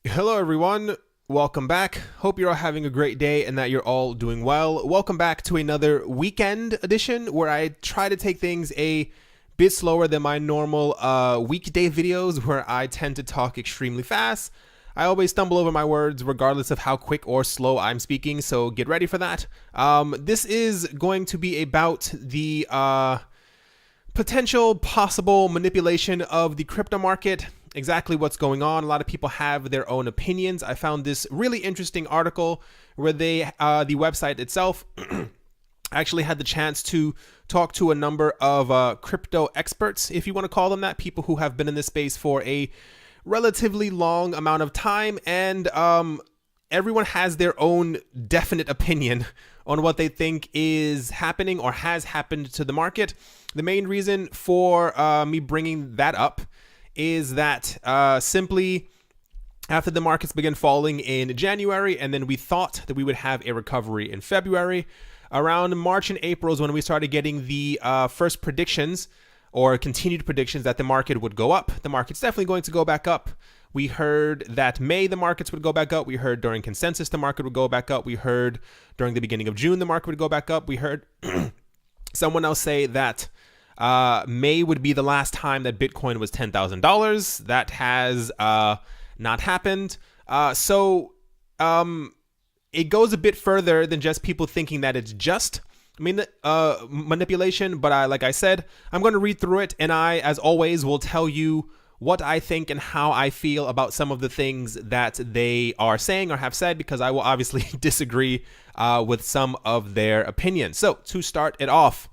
Hello, everyone. Welcome back. Hope you're all having a great day and that you're all doing well. Welcome back to another weekend edition where I try to take things a bit slower than my normal weekday videos where I tend to talk extremely fast. I always stumble over my words regardless of how quick or slow I'm speaking, so get ready for that. This is going to be about the potential possible manipulation of the crypto market, exactly what's going on. A lot of people have their own opinions. I found this really interesting article where the website itself actually had the chance to talk to a number of crypto experts, if you want to call them that, people who have been in this space for a relatively long amount of time, and everyone has their own definite opinion on what they think is happening or has happened to the market. The main reason for me bringing that up is that simply after the markets began falling in January, and then we thought that we would have a recovery in February, around March and April is when we started getting the first predictions or continued predictions that the market would go up. The market's definitely going to go back up. We heard that May the markets would go back up. We heard during consensus the market would go back up. We heard during the beginning of June the market would go back up. We heard someone else say that May would be the last time that Bitcoin was $10,000. That has not happened. So it goes a bit further than just people thinking that it's just manipulation. But like I said, I'm going to read through it, and I, as always, will tell you what I think and how I feel about some of the things that they are saying or have said, because I will obviously disagree with some of their opinions. So to start it off,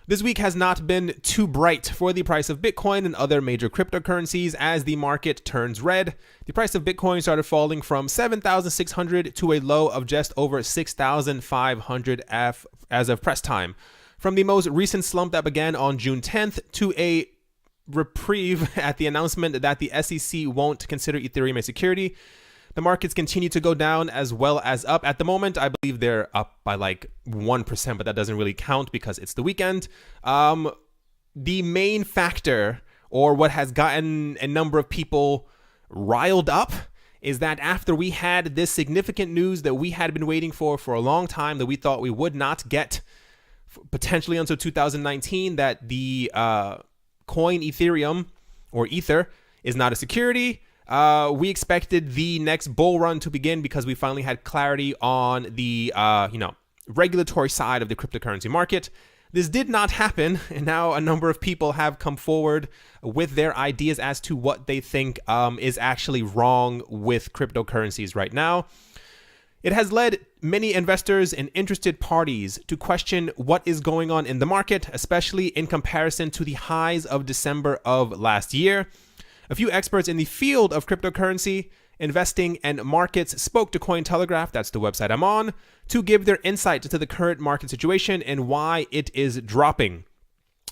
this week has not been too bright for the price of Bitcoin and other major cryptocurrencies as the market turns red. The price of Bitcoin started falling from 7,600 to a low of just over 6,500 as of press time. From the most recent slump that began on June 10th to a reprieve at the announcement that the SEC won't consider Ethereum a security, the markets continue to go down as well as up. At the moment, I believe they're up by like 1%, but that doesn't really count because it's the weekend. The main factor, or what has gotten a number of people riled up, is that after we had this significant news that we had been waiting for a long time, that we thought we would not get potentially until 2019, that the coin Ethereum or Ether is not a security. We expected the next bull run to begin because we finally had clarity on the regulatory side of the cryptocurrency market. This did not happen, and now a number of people have come forward with their ideas as to what they think is actually wrong with cryptocurrencies right now. It has led many investors and interested parties to question what is going on in the market, especially in comparison to the highs of December of last year. A few experts in the field of cryptocurrency, investing, and markets spoke to Cointelegraph, that's the website I'm on, to give their insight to the current market situation and why it is dropping.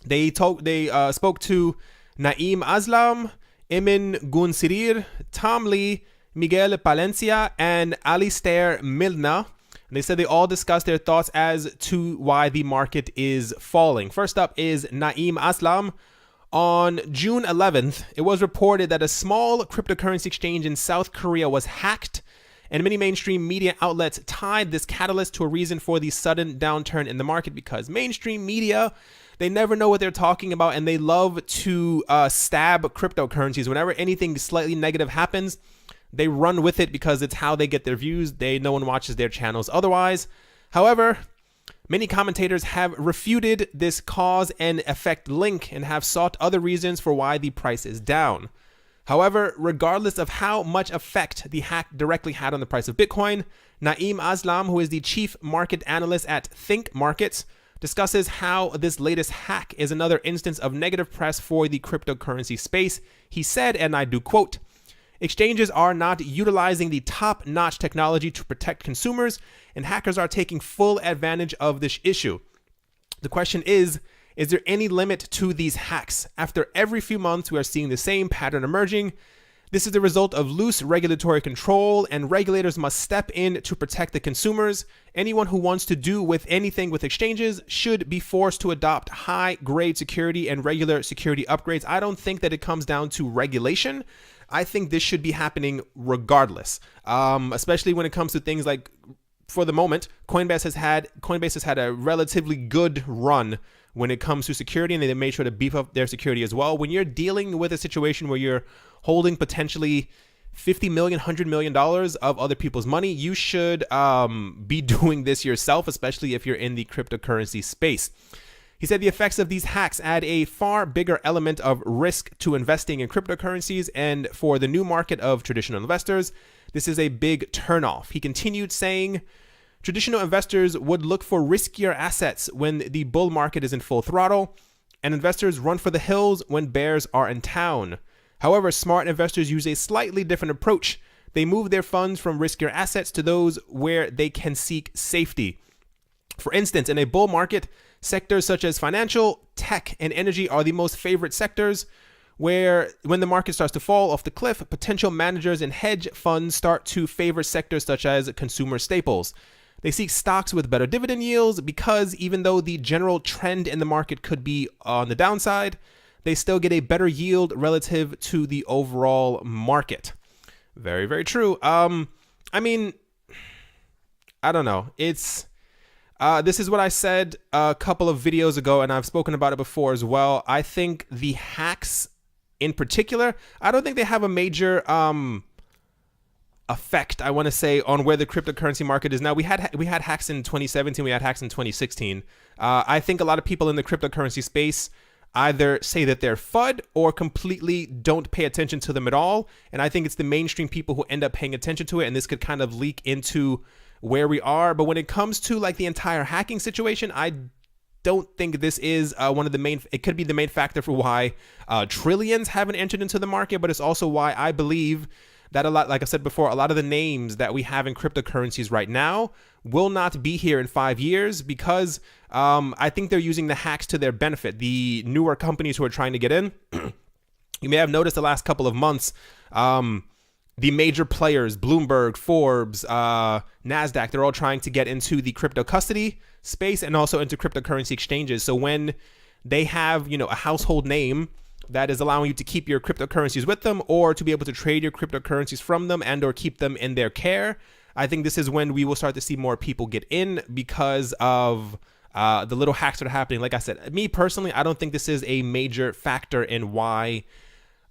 They spoke to Naeem Aslam, Emin Gunsirir, Tom Lee, Miguel Palencia, and Alistair Milner. And they said they all discussed their thoughts as to why the market is falling. First up is Naeem Aslam. On June 11th, it was reported that a small cryptocurrency exchange in South Korea was hacked, and many mainstream media outlets tied this catalyst to a reason for the sudden downturn in the market, because mainstream media, they never know what they're talking about, and they love to stab cryptocurrencies. Whenever anything slightly negative happens, they run with it because it's how they get their views. No one watches their channels otherwise. However, many commentators have refuted this cause and effect link and have sought other reasons for why the price is down. However, regardless of how much effect the hack directly had on the price of Bitcoin, Naeem Aslam, who is the chief market analyst at Think Markets, discusses how this latest hack is another instance of negative press for the cryptocurrency space. He said, and I do quote, "Exchanges are not utilizing the top-notch technology to protect consumers, and hackers are taking full advantage of this issue. The question is there any limit to these hacks? After every few months, we are seeing the same pattern emerging. This is the result of loose regulatory control, and regulators must step in to protect the consumers. Anyone who wants to do with anything with exchanges should be forced to adopt high-grade security and regular security upgrades." I don't think that it comes down to regulation. I think this should be happening regardless, especially when it comes to things like, for the moment, Coinbase has had a relatively good run when it comes to security, and they made sure to beef up their security as well. When you're dealing with a situation where you're holding potentially $50 million, $100 million of other people's money, you should be doing this yourself, especially if you're in the cryptocurrency space. He said the effects of these hacks add a far bigger element of risk to investing in cryptocurrencies, and for the new market of traditional investors, this is a big turnoff. He continued saying, traditional investors would look for riskier assets when the bull market is in full throttle, and investors run for the hills when bears are in town. However, smart investors use a slightly different approach. They move their funds from riskier assets to those where they can seek safety. For instance, in a bull market, sectors such as financial, tech, and energy are the most favorite sectors, where when the market starts to fall off the cliff, potential managers and hedge funds start to favor sectors such as consumer staples. They seek stocks with better dividend yields because even though the general trend in the market could be on the downside, they still get a better yield relative to the overall market. Very, very true. I mean, I don't know. This is what I said a couple of videos ago, and I've spoken about it before as well. I think the hacks in particular, I don't think they have a major effect, I want to say, on where the cryptocurrency market is now. We had hacks in 2017, we had hacks in 2016. I think a lot of people in the cryptocurrency space either say that they're FUD or completely don't pay attention to them at all. And I think it's the mainstream people who end up paying attention to it, and this could kind of leak into where we are. But when it comes to like the entire hacking situation, I don't think this is one of the main, it could be the main factor for why trillions haven't entered into the market, but it's also why I believe that a lot, like I said before, a lot of the names that we have in cryptocurrencies right now will not be here in 5 years because I think they're using the hacks to their benefit. The newer companies who are trying to get in, you may have noticed the last couple of months, the major players, Bloomberg, Forbes, NASDAQ, they're all trying to get into the crypto custody space and also into cryptocurrency exchanges. So when they have, a household name that is allowing you to keep your cryptocurrencies with them or to be able to trade your cryptocurrencies from them and or keep them in their care, I think this is when we will start to see more people get in because of the little hacks that are happening. Like I said, me personally, I don't think this is a major factor in why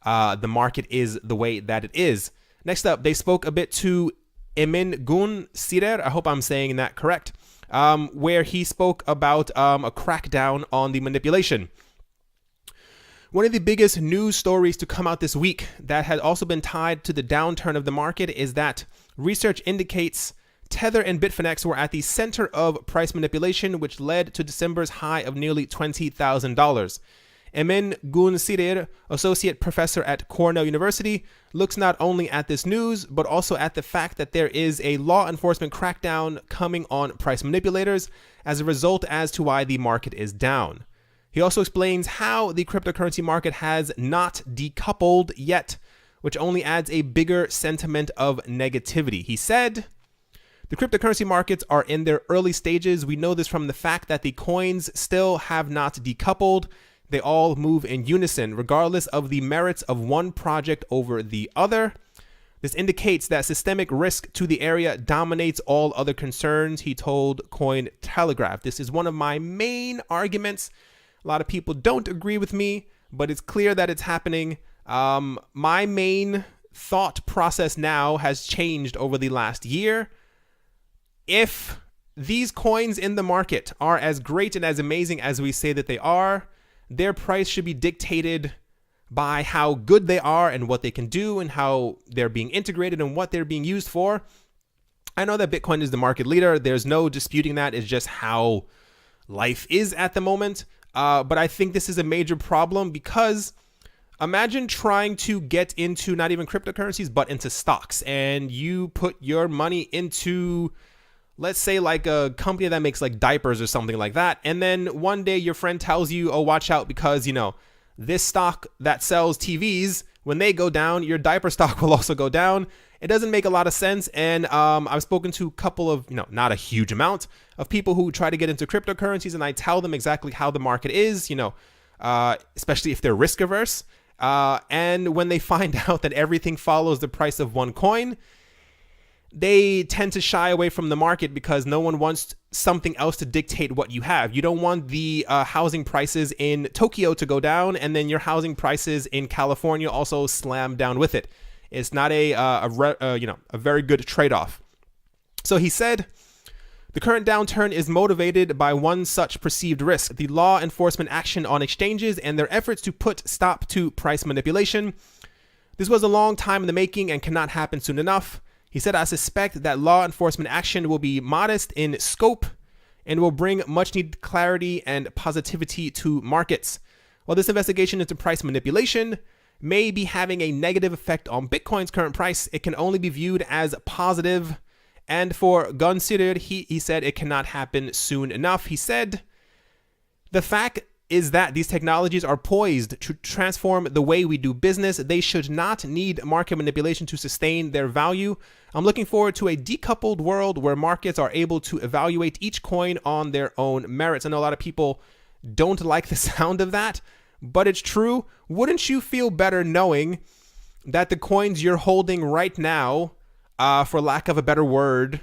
the market is the way that it is. Next up, they spoke a bit to Emin Gün Sirer, I hope I'm saying that correct, where he spoke about a crackdown on the manipulation. One of the biggest news stories to come out this week that has also been tied to the downturn of the market is that research indicates Tether and Bitfinex were at the center of price manipulation, which led to December's high of nearly $20,000. Emin Gün Sirer, associate professor at Cornell University, looks not only at this news, but also at the fact that there is a law enforcement crackdown coming on price manipulators as a result as to why the market is down. He also explains how the cryptocurrency market has not decoupled yet, which only adds a bigger sentiment of negativity. He said, the cryptocurrency markets are in their early stages. We know this from the fact that the coins still have not decoupled. They all move in unison, regardless of the merits of one project over the other. This indicates that systemic risk to the area dominates all other concerns, he told Cointelegraph. This is one of my main arguments. A lot of people don't agree with me, but it's clear that it's happening. My main thought process now has changed over the last year. If these coins in the market are as great and as amazing as we say that they are, their price should be dictated by how good they are and what they can do and how they're being integrated and what they're being used for. I know that Bitcoin is the market leader. There's no disputing that. It's just how life is at the moment. But I think this is a major problem because imagine trying to get into not even cryptocurrencies, but into stocks, and you put your money into, let's say, like a company that makes like diapers or something like that. And then one day your friend tells you, oh, watch out because, this stock that sells TVs, when they go down, your diaper stock will also go down. It doesn't make a lot of sense. And I've spoken to a couple of, not a huge amount of people who try to get into cryptocurrencies, and I tell them exactly how the market is, especially if they're risk averse. And when they find out that everything follows the price of one coin, they tend to shy away from the market because no one wants something else to dictate what you have. You don't want the housing prices in Tokyo to go down and then your housing prices in California also slam down with it. It's not a very good trade-off. So he said, the current downturn is motivated by one such perceived risk: the law enforcement action on exchanges and their efforts to put stop to price manipulation. This was a long time in the making and cannot happen soon enough. He said, I suspect that law enforcement action will be modest in scope and will bring much needed clarity and positivity to markets. While this investigation into price manipulation may be having a negative effect on Bitcoin's current price, it can only be viewed as positive. And for Gunsider, he said it cannot happen soon enough. He said, the fact is that these technologies are poised to transform the way we do business. They should not need market manipulation to sustain their value. I'm looking forward to a decoupled world where markets are able to evaluate each coin on their own merits. I know a lot of people don't like the sound of that, but it's true. Wouldn't you feel better knowing that the coins you're holding right now, for lack of a better word,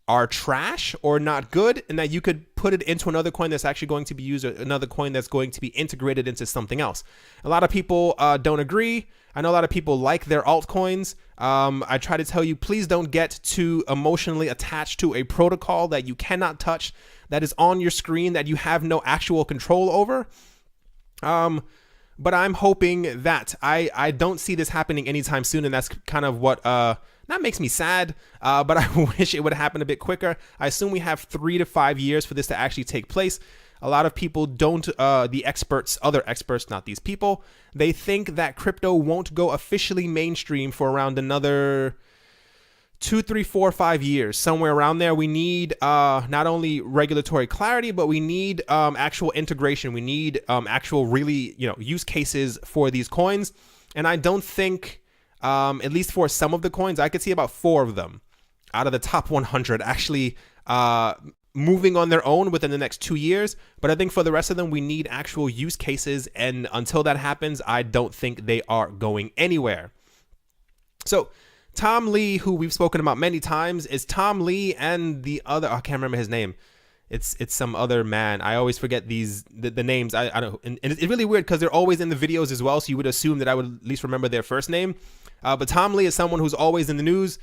are trash or not good, and that you could put it into another coin that's actually going to be used, or another coin that's going to be integrated into something else? A lot of people don't agree. I know a lot of people like their altcoins. I try to tell you, please don't get too emotionally attached to a protocol that you cannot touch, that is on your screen, that you have no actual control over. But I'm hoping that I don't see this happening anytime soon, and that's kind of what not makes me sad, but I wish it would happen a bit quicker. I assume we have 3 to 5 years for this to actually take place. A lot of people don't, the experts, other experts, not these people, they think that crypto won't go officially mainstream for around another 2, 3, 4, 5 years, somewhere around there. We need not only regulatory clarity, but we need actual integration. We need actual really, use cases for these coins. And I don't think, at least for some of the coins, I could see about 4 of them out of the top 100 actually moving on their own within the next 2 years. But I think for the rest of them, we need actual use cases. And until that happens, I don't think they are going anywhere. So Tom Lee, who we've spoken about many times, is Tom Lee and the other, I can't remember his name. It's some other man. I always forget the names. I don't know. And it's really weird because they're always in the videos as well. So you would assume that I would at least remember their first name. But Tom Lee is someone who's always in the news.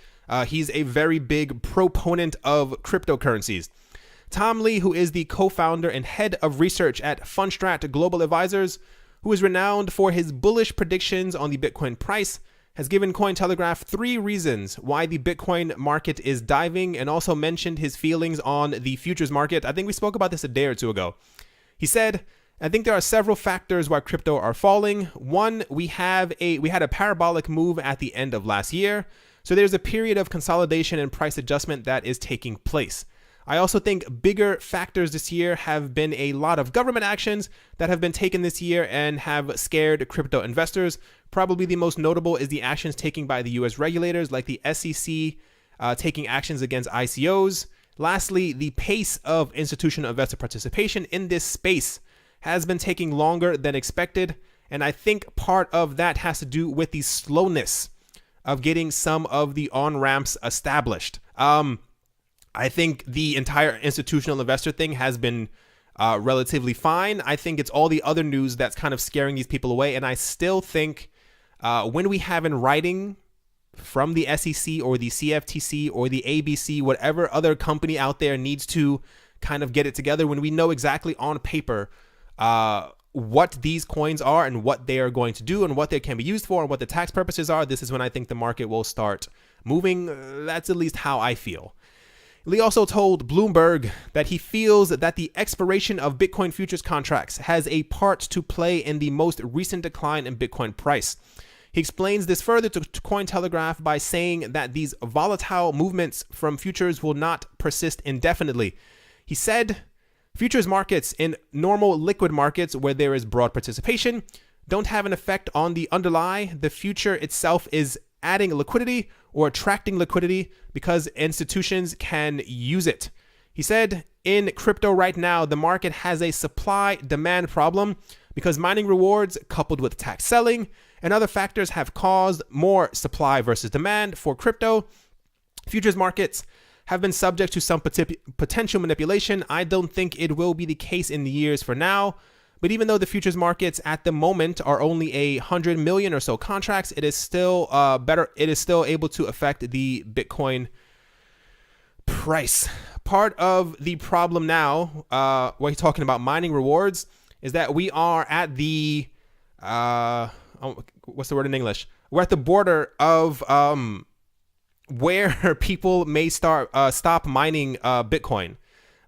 He's a very big proponent of cryptocurrencies. Tom Lee, who is the co-founder and head of research at Fundstrat Global Advisors, who is renowned for his bullish predictions on the Bitcoin price, has given Cointelegraph 3 reasons why the Bitcoin market is diving, and also mentioned his feelings on the futures market. I think we spoke about this a day or two ago. He said, I think there are several factors why crypto are falling. One, we had a parabolic move at the end of last year. So there's a period of consolidation and price adjustment that is taking place. I also think bigger factors this year have been a lot of government actions that have been taken this year and have scared crypto investors. Probably the most notable is the actions taken by the US regulators, like the SEC taking actions against ICOs. Lastly, the pace of institutional investor participation in this space has been taking longer than expected. And I think part of that has to do with the slowness of getting some of the on-ramps established. I think the entire institutional investor thing has been relatively fine. I think it's all the other news that's kind of scaring these people away. And I still think when we have in writing from the SEC or the CFTC or the ABC, whatever other company out there needs to kind of get it together, when we know exactly on paper what these coins are and what they are going to do and what they can be used for and what the tax purposes are, this is when I think the market will start moving. That's at least how I feel. Lee also told Bloomberg that he feels that the expiration of Bitcoin futures contracts has a part to play in the most recent decline in Bitcoin price. He explains this further to Cointelegraph by saying that these volatile movements from futures will not persist indefinitely. He said, futures markets in normal liquid markets where there is broad participation don't have an effect on the underlie. The future itself is adding liquidity or attracting liquidity because institutions can use it. He said, in crypto right now, the market has a supply-demand problem because mining rewards coupled with tax selling and other factors have caused more supply versus demand for crypto. Futures markets have been subject to some potential manipulation. I don't think it will be the case in the years for now. But even though the futures markets at the moment are only 100 million or so contracts, it is still It is still able to affect the Bitcoin price. Part of the problem now, when you're talking about mining rewards, is that we are at the what's the word in English? We're at the border of where people may stop mining Bitcoin,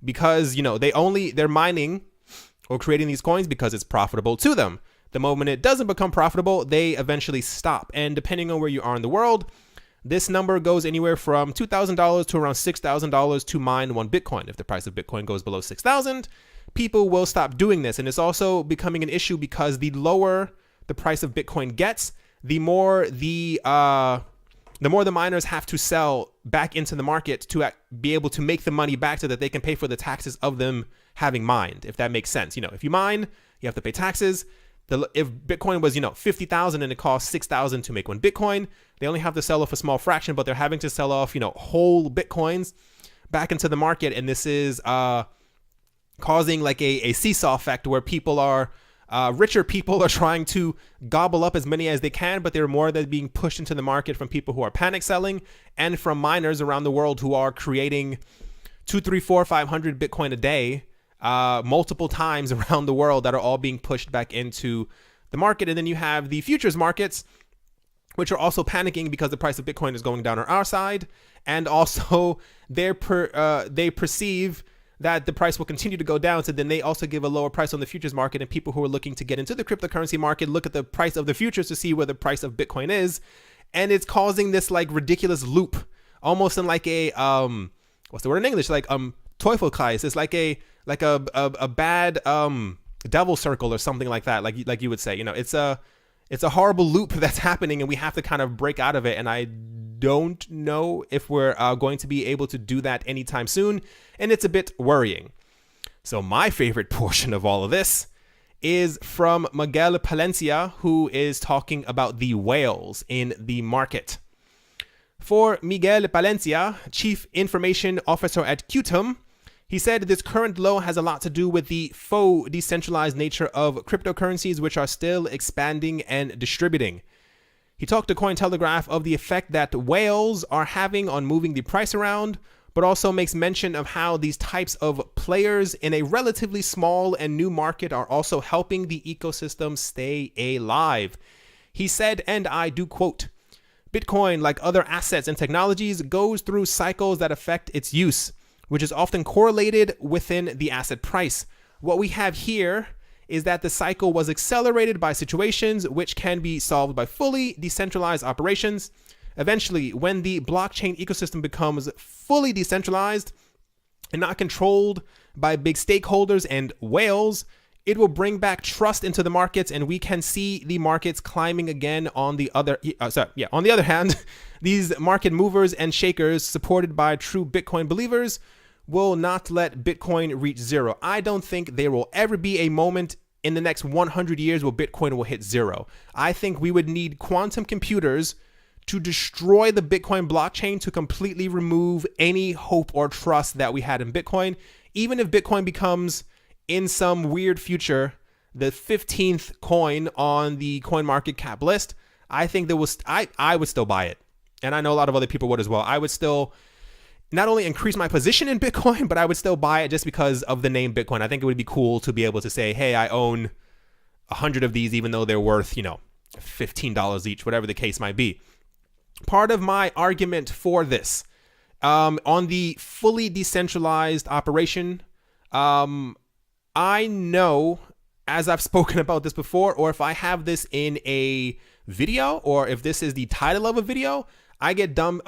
because they're mining or creating these coins because it's profitable to them. The moment it doesn't become profitable, they eventually stop. And depending on where you are in the world, this number goes anywhere from $2,000 to around $6,000 to mine one Bitcoin. If the price of Bitcoin goes below 6,000, people will stop doing this. And it's also becoming an issue because the lower the price of Bitcoin gets, the more the miners have to sell back into the market to be able to make the money back so that they can pay for the taxes of them having mined, if that makes sense. If you mine, you have to pay taxes. If Bitcoin was, 50,000 and it costs 6,000 to make one Bitcoin, they only have to sell off a small fraction, but they're having to sell off, whole Bitcoins back into the market. And this is causing like a seesaw effect where richer people are trying to gobble up as many as they can, but there are more that are being pushed into the market from people who are panic selling and from miners around the world who are creating 2, 3, 4, 500 Bitcoin a day multiple times around the world that are all being pushed back into the market. And then you have the futures markets, which are also panicking because the price of Bitcoin is going down on our side. And also they perceive that the price will continue to go down. So then they also give a lower price on the futures market, and people who are looking to get into the cryptocurrency market look at the price of the futures to see where the price of Bitcoin is. And it's causing this like ridiculous loop, almost in like a, what's the word in English? Like, Teufelskreis. It's like a bad, devil circle or something like that. Like you would say, it's a horrible loop that's happening, and we have to kind of break out of it. And I don't know if we're going to be able to do that anytime soon. And it's a bit worrying. So my favorite portion of all of this is from Miguel Palencia, who is talking about the whales in the market. For Miguel Palencia, Chief Information Officer at Qtum, he said this current low has a lot to do with the faux decentralized nature of cryptocurrencies, which are still expanding and distributing. He talked to Cointelegraph of the effect that whales are having on moving the price around, but also makes mention of how these types of players in a relatively small and new market are also helping the ecosystem stay alive. He said, and I do quote, "Bitcoin, like other assets and technologies, goes through cycles that affect its use, which is often correlated within the asset price. What we have here is that the cycle was accelerated by situations which can be solved by fully decentralized operations. Eventually, when the blockchain ecosystem becomes fully decentralized and not controlled by big stakeholders and whales, it will bring back trust into the markets, and we can see the markets climbing again. On the other hand, these market movers and shakers, supported by true Bitcoin believers, will not let Bitcoin reach zero. I don't think there will ever be a moment in the next 100 years where Bitcoin will hit zero. I think we would need quantum computers to destroy the Bitcoin blockchain to completely remove any hope or trust that we had in Bitcoin. Even if Bitcoin becomes, in some weird future, the 15th coin on the CoinMarketCap list, I think I would still buy it. And I know a lot of other people would as well. I would still not only increase my position in Bitcoin, but I would still buy it just because of the name Bitcoin. I think it would be cool to be able to say, hey, I own 100 of these, even though they're worth, $15 each, whatever the case might be. Part of my argument for this, on the fully decentralized operation, I know, as I've spoken about this before, or if I have this in a video, or if this is the title of a video, I get dumbed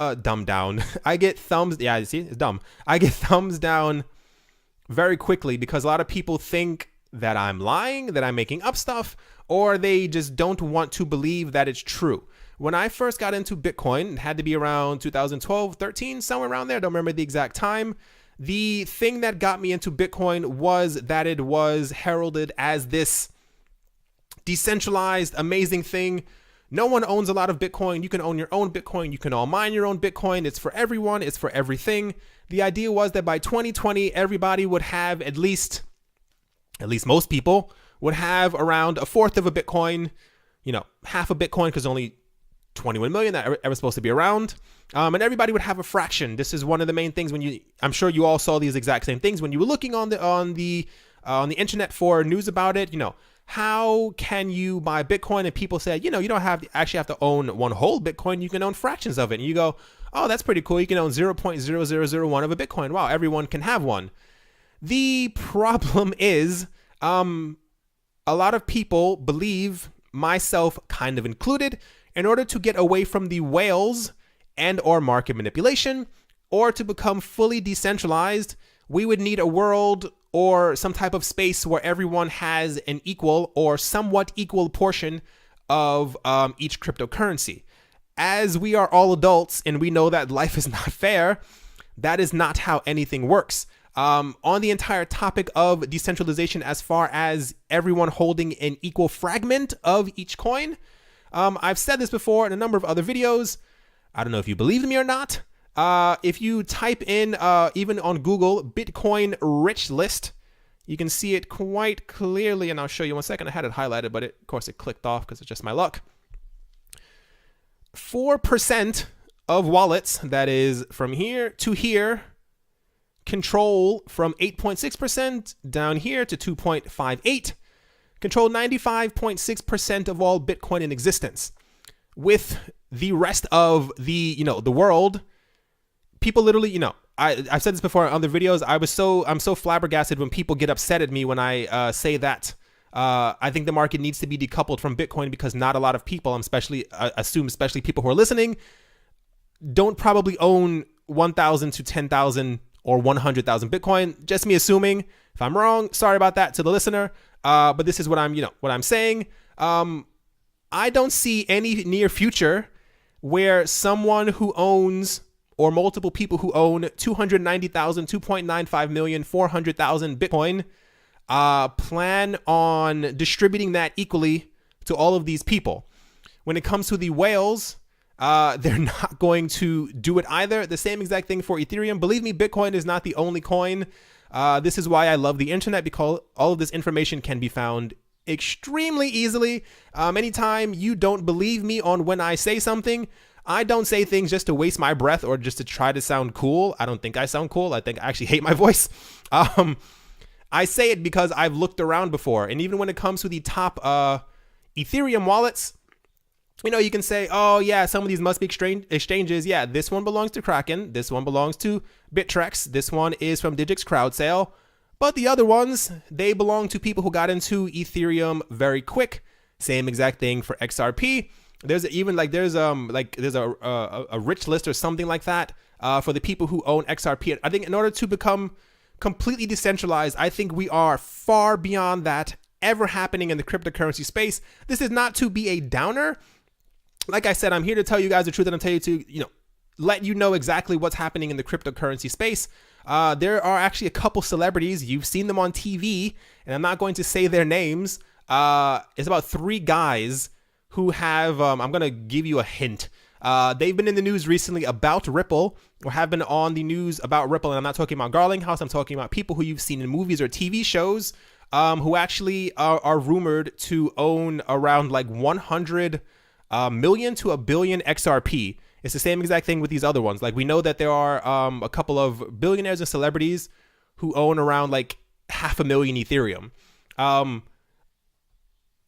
down. I get thumbs. Yeah, see, it's dumb. I get thumbs down very quickly because a lot of people think that I'm lying, that I'm making up stuff, or they just don't want to believe that it's true. When I first got into Bitcoin, it had to be around 2012, 13, somewhere around there. I don't remember the exact time. The thing that got me into Bitcoin was that it was heralded as this decentralized, amazing thing No one owns a lot of Bitcoin. You can own your own Bitcoin. You can all mine your own Bitcoin. It's for everyone. It's for everything. The idea was that by 2020, everybody would have at least most people would have around a fourth of a Bitcoin, half a Bitcoin, because only 21 million that are ever supposed to be around. And everybody would have a fraction. This is one of the main things I'm sure you all saw these exact same things when you were looking on the internet for news about it. How can you buy Bitcoin? And people say, you don't actually have to own one whole Bitcoin. You can own fractions of it. And you go, oh, that's pretty cool. You can own 0.0001 of a Bitcoin. Wow, everyone can have one. The problem is, a lot of people believe, myself kind of included, in order to get away from the whales and or market manipulation, or to become fully decentralized, we would need a world or some type of space where everyone has an equal or somewhat equal portion of each cryptocurrency. As we are all adults and we know that life is not fair, that is not how anything works. On the entire topic of decentralization, as far as everyone holding an equal fragment of each coin, I've said this before in a number of other videos. I don't know if you believe me or not. If you type in, even on Google, Bitcoin rich list, you can see it quite clearly. And I'll show you 1 second. I had it highlighted, but of course it clicked off because it's just my luck. 4% of wallets, that is from here to here, control from 8.6% down here to 2.58, control 95.6% of all Bitcoin in existence. With the rest of the world, people literally, I've said this before on other videos. I'm so flabbergasted when people get upset at me when I say that. I think the market needs to be decoupled from Bitcoin because not a lot of people, especially people who are listening, don't probably own 1,000 to 10,000 or 100,000 Bitcoin. Just me assuming. If I'm wrong, sorry about that to the listener. But this is what I'm saying. I don't see any near future where someone who owns, or multiple people who own 290,000, 2.95 million, 400,000 Bitcoin, plan on distributing that equally to all of these people. When it comes to the whales, they're not going to do it either. The same exact thing for Ethereum. Believe me, Bitcoin is not the only coin. This is why I love the internet, because all of this information can be found extremely easily. Anytime you don't believe me on when I say something, I don't say things just to waste my breath or just to try to sound cool. I don't think I sound cool. I think I actually hate my voice. I say it because I've looked around before. And even when it comes to the top Ethereum wallets, you can say, oh yeah, some of these must be exchanges. Yeah, this one belongs to Kraken. This one belongs to Bittrex. This one is from Digix CrowdSale. But the other ones, they belong to people who got into Ethereum very quick. Same exact thing for XRP. There's a rich list or something like that for the people who own XRP. I think in order to become completely decentralized, I think we are far beyond that ever happening in the cryptocurrency space. This is not to be a downer. Like I said, I'm here to tell you guys the truth, and I'm telling you to, let you know exactly what's happening in the cryptocurrency space. There are actually a couple celebrities. You've seen them on TV, and I'm not going to say their names. It's about 3 guys who have, I'm going to give you a hint. They've been in the news recently about Ripple, or have been on the news about Ripple. And I'm not talking about Garlinghouse. I'm talking about people who you've seen in movies or TV shows, who actually are rumored to own around like 100 million to a billion XRP. It's the same exact thing with these other ones. Like, we know that there are a couple of billionaires and celebrities who own around like 500,000 Ethereum.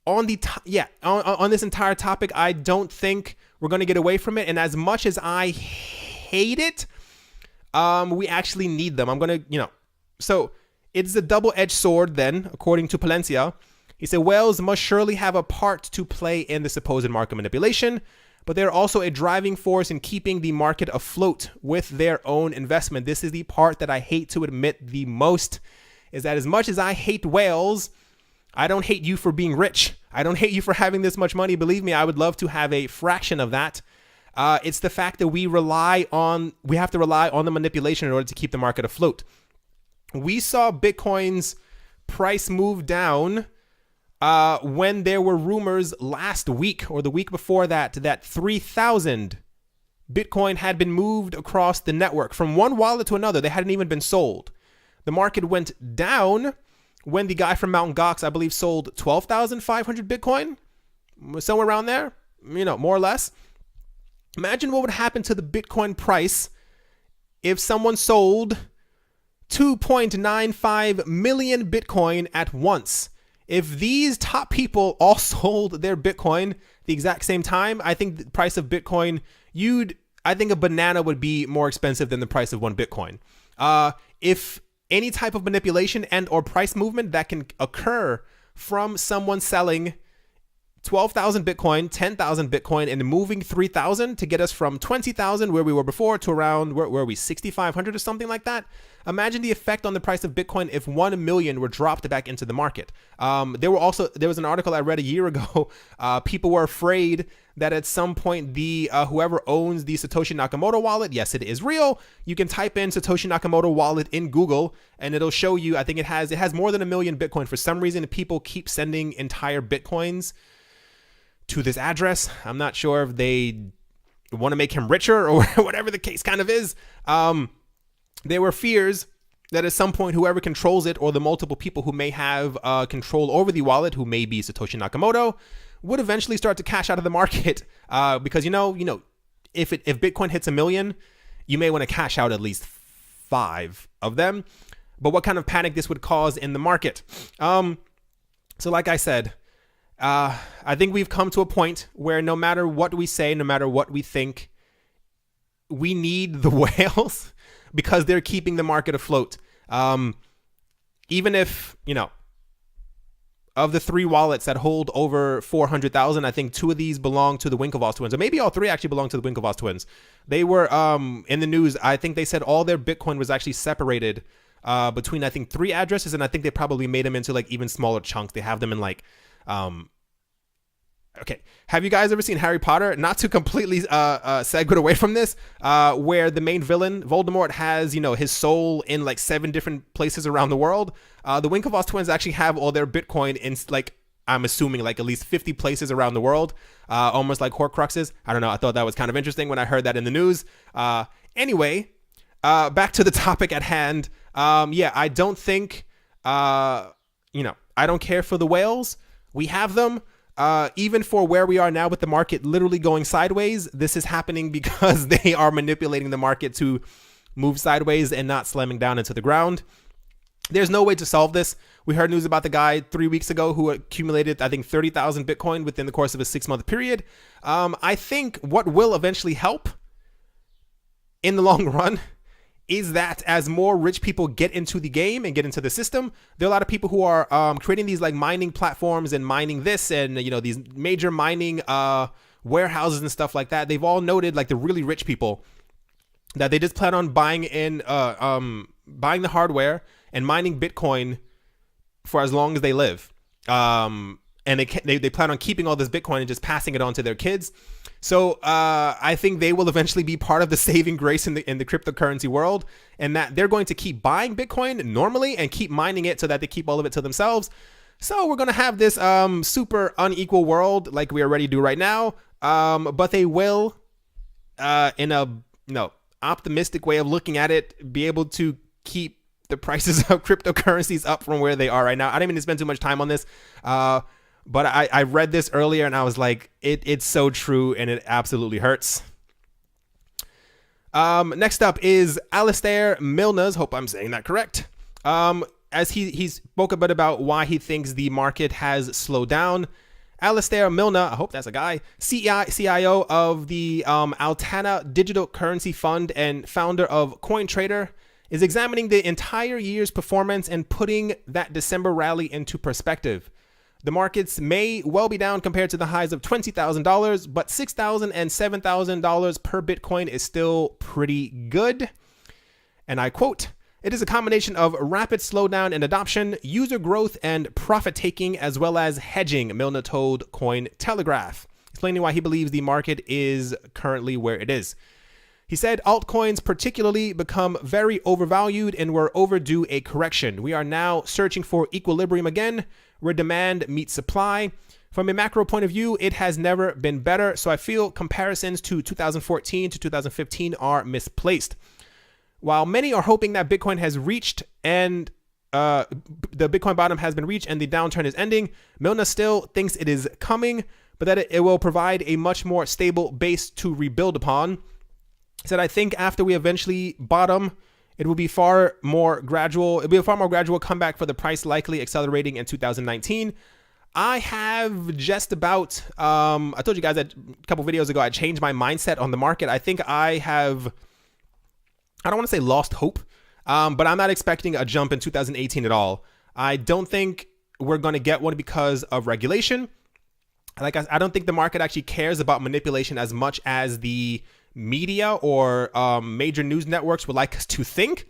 On this entire topic, I don't think we're going to get away from it. And as much as I hate it, we actually need them. I'm going to, so it's a double-edged sword then, according to Palencia. He said, whales must surely have a part to play in the supposed market manipulation, but they're also a driving force in keeping the market afloat with their own investment. This is the part that I hate to admit the most, is that as much as I hate whales, I don't hate you for being rich. I don't hate you for having this much money. Believe me, I would love to have a fraction of that. It's the fact that we have to rely on the manipulation in order to keep the market afloat. We saw Bitcoin's price move down when there were rumors last week or the week before that 3,000 Bitcoin had been moved across the network from one wallet to another. They hadn't even been sold. The market went down when the guy from Mt. Gox, I believe, sold 12,500 Bitcoin, somewhere around there, more or less. Imagine what would happen to the Bitcoin price if someone sold 2.95 million Bitcoin at once. If these top people all sold their Bitcoin the exact same time, I think the price of Bitcoin, I think a banana would be more expensive than the price of one Bitcoin. If any type of manipulation and or price movement that can occur from someone selling 12,000 Bitcoin, 10,000 Bitcoin, and moving 3,000 to get us from 20,000 where we were before to around, where were we, 6,500 or something like that? Imagine the effect on the price of Bitcoin if 1 million were dropped back into the market. There was an article I read a year ago. People were afraid that at some point whoever owns the Satoshi Nakamoto wallet, yes, it is real. You can type in Satoshi Nakamoto wallet in Google and it'll show you, I think it has more than 1 million Bitcoin. For some reason, people keep sending entire Bitcoins to this address. I'm not sure if they want to make him richer or whatever the case kind of is. There were fears that at some point, whoever controls it or the multiple people who may have control over the wallet, who may be Satoshi Nakamoto, would eventually start to cash out of the market because, if Bitcoin hits 1 million, you may want to cash out at least 5 of them. But what kind of panic this would cause in the market? So like I said, I think we've come to a point where no matter what we say, no matter what we think, we need the whales because they're keeping the market afloat. Even if, of the 3 wallets that hold over 400,000, I think 2 of these belong to the Winklevoss twins, or maybe all 3 actually belong to the Winklevoss twins. They were in the news. I think they said all their Bitcoin was actually separated between, I think, 3 addresses, and I think they probably made them into like even smaller chunks. They have them in like okay, have you guys ever seen Harry Potter? Not to completely segue away from this, where the main villain, Voldemort, has, his soul in like 7 different places around the world. The Winklevoss twins actually have all their Bitcoin in like, I'm assuming like at least 50 places around the world, almost like Horcruxes. I don't know. I thought that was kind of interesting when I heard that in the news. Anyway, back to the topic at hand. I don't think, I don't care for the whales. We have them. Even for where we are now with the market literally going sideways, this is happening because they are manipulating the market to move sideways and not slamming down into the ground. There's no way to solve this. We heard news about the guy 3 weeks ago who accumulated, I think, 30,000 Bitcoin within the course of a 6-month period. I think what will eventually help in the long run is that as more rich people get into the game and get into the system, there are a lot of people who are creating these like mining platforms and mining this and, these major mining warehouses and stuff like that. They've all noted, like the really rich people, that they just plan on buying the hardware and mining Bitcoin for as long as they live. And they plan on keeping all this Bitcoin and just passing it on to their kids. So I think they will eventually be part of the saving grace in the cryptocurrency world, and that they're going to keep buying Bitcoin normally and keep mining it so that they keep all of it to themselves. So we're going to have this super unequal world like we already do right now. But they will, in a optimistic way of looking at it, be able to keep the prices of cryptocurrencies up from where they are right now. I didn't mean to spend too much time on this. But I read this earlier and I was like, it's so true and it absolutely hurts. Next up is Alistair Milnes. Hope I'm saying that correct. As he spoke a bit about why he thinks the market has slowed down. Alistair Milne, I hope that's a guy, CIO of the Altana Digital Currency Fund and founder of CoinTrader, is examining the entire year's performance and putting that December rally into perspective. The markets may well be down compared to the highs of $20,000, but $6,000 and $7,000 per Bitcoin is still pretty good. And I quote, "It is a combination of rapid slowdown in adoption, user growth, and profit taking, as well as hedging," Milne told Cointelegraph, explaining why he believes the market is currently where it is. He said altcoins particularly become very overvalued and we're overdue a correction. We are now searching for equilibrium again, where demand meets supply. From a macro point of view, it has never been better. So I feel comparisons to 2014 to 2015 are misplaced. While many are hoping that Bitcoin has reached and the Bitcoin bottom has been reached and the downturn is ending, Milner still thinks it is coming, but that it will provide a much more stable base to rebuild upon. He said, I think after we eventually bottom, it will be far more gradual. It'll be a far more gradual comeback for the price, likely accelerating in 2019. I have just about, I told you guys that a couple videos ago, I changed my mindset on the market. I think I don't want to say lost hope, but I'm not expecting a jump in 2018 at all. I don't think we're going to get one because of regulation. I don't think the market actually cares about manipulation as much as the media or major news networks would like us to think.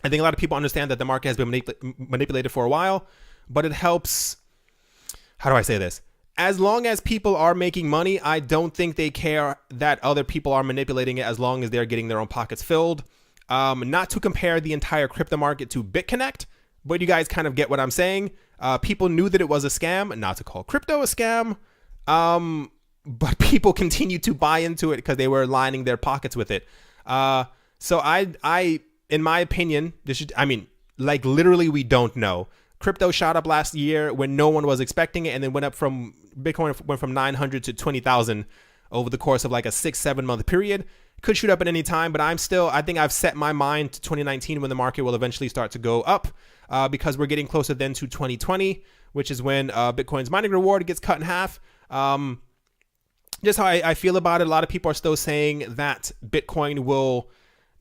I think a lot of people understand that the market has been manipulated for a while, but it helps. How do I say this? As long as people are making money, I don't think they care that other people are manipulating it as long as they're getting their own pockets filled. Not to compare the entire crypto market to BitConnect, but you guys kind of get what I'm saying. People knew that it was a scam, not to call crypto a scam. But people continue to buy into it because they were lining their pockets with it. So I, in my opinion, literally we don't know. Crypto shot up last year when no one was expecting it, and then Bitcoin went from 900 to 20,000 over the course of like a 6-7 month period. Could shoot up at any time, but I think I've set my mind to 2019 when the market will eventually start to go up, because we're getting closer then to 2020, which is when Bitcoin's mining reward gets cut in half. Just how I feel about it. A lot of people are still saying that Bitcoin will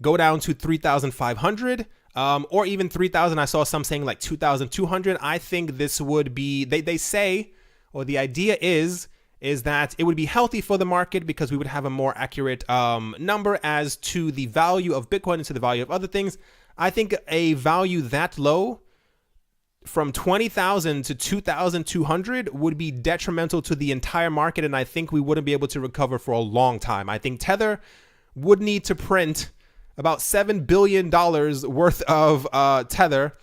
go down to 3,500 or even 3,000. I saw some saying like 2,200. I think this would be, they say, or the idea is that it would be healthy for the market because we would have a more accurate number as to the value of Bitcoin and to the value of other things. I think a value that low, from 20,000 to 2,200, would be detrimental to the entire market, and I think we wouldn't be able to recover for a long time. I think Tether would need to print about $7 billion worth of Tether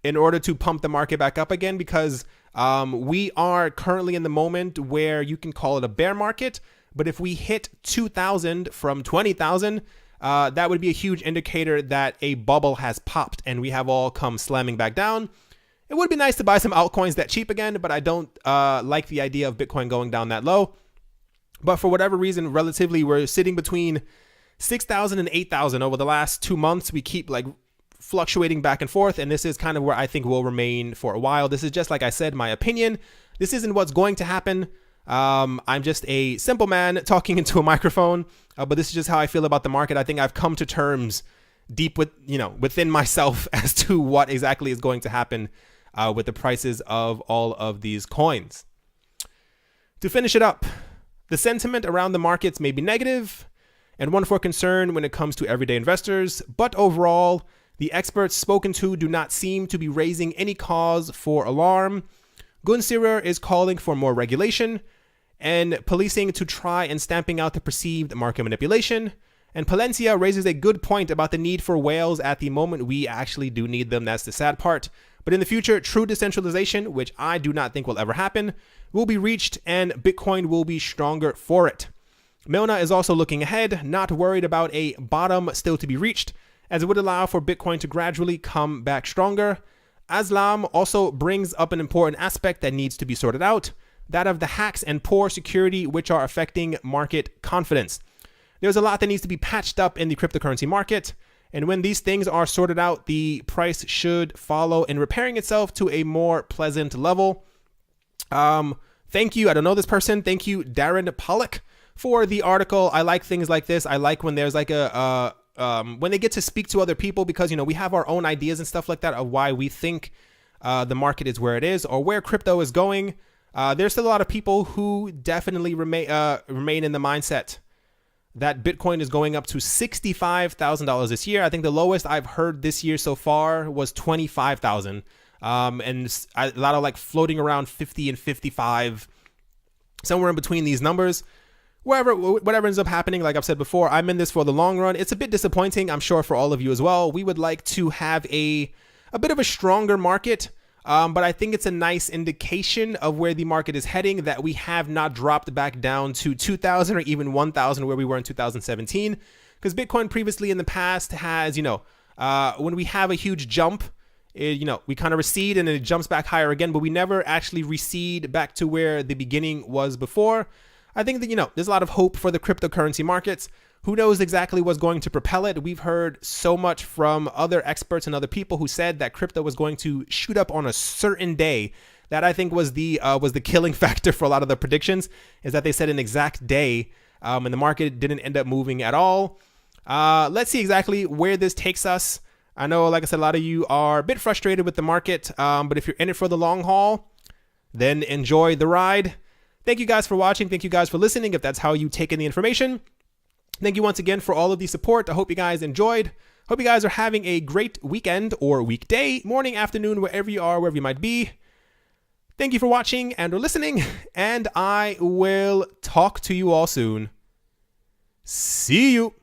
in order to pump the market back up again, because we are currently in the moment where you can call it a bear market, but if we hit 2,000 from 20,000, that would be a huge indicator that a bubble has popped and we have all come slamming back down. It would be nice to buy some altcoins that cheap again, but I don't like the idea of Bitcoin going down that low. But for whatever reason, relatively, we're sitting between 6,000 and 8,000 over the last 2 months. We keep like fluctuating back and forth, and this is kind of where I think we'll remain for a while. This is just, like I said, my opinion. This isn't what's going to happen. I'm just a simple man talking into a microphone, but this is just how I feel about the market. I think I've come to terms deep within myself as to what exactly is going to happen with the prices of all of these coins. To finish it up, the sentiment around the markets may be negative and one for concern when it comes to everyday investors, but overall, the experts spoken to do not seem to be raising any cause for alarm. Gunsirer is calling for more regulation and policing to try and stamping out the perceived market manipulation. And Palencia raises a good point about the need for whales. At the moment, we actually do need them. That's the sad part. But in the future, true decentralization, which I do not think will ever happen, will be reached and Bitcoin will be stronger for it. Milner is also looking ahead, not worried about a bottom still to be reached, as it would allow for Bitcoin to gradually come back stronger. Aslam also brings up an important aspect that needs to be sorted out, that of the hacks and poor security which are affecting market confidence. There's a lot that needs to be patched up in the cryptocurrency market, and when these things are sorted out, the price should follow in repairing itself to a more pleasant level. Thank you. I don't know this person. Thank you, Darren Pollock, for the article. I like things like this. I like when there's like when they get to speak to other people, because, we have our own ideas and stuff like that of why we think the market is where it is or where crypto is going. There's still a lot of people who definitely remain in the mindset that Bitcoin is going up to $65,000 this year. I think the lowest I've heard this year so far was 25,000. And a lot of like floating around 50 and 55, somewhere in between these numbers. whatever ends up happening, like I've said before, I'm in this for the long run. It's a bit disappointing, I'm sure, for all of you as well. We would like to have a bit of a stronger market, but I think it's a nice indication of where the market is heading, that we have not dropped back down to 2,000 or even 1,000 where we were in 2017. Because Bitcoin previously in the past has, when we have a huge jump, we kind of recede and then it jumps back higher again, but we never actually recede back to where the beginning was before. I think that, there's a lot of hope for the cryptocurrency markets. Who knows exactly what's going to propel it? We've heard so much from other experts and other people who said that crypto was going to shoot up on a certain day. That I think was the killing factor for a lot of the predictions, is that they said an exact day, and the market didn't end up moving at all. Let's see exactly where this takes us. I know, like I said, a lot of you are a bit frustrated with the market, but if you're in it for the long haul, then enjoy the ride. Thank you guys for watching. Thank you guys for listening, if that's how you take in the information. Thank you once again for all of the support. I hope you guys enjoyed. Hope you guys are having a great weekend or weekday, morning, afternoon, wherever you are, wherever you might be. Thank you for watching and or listening, and I will talk to you all soon. See you.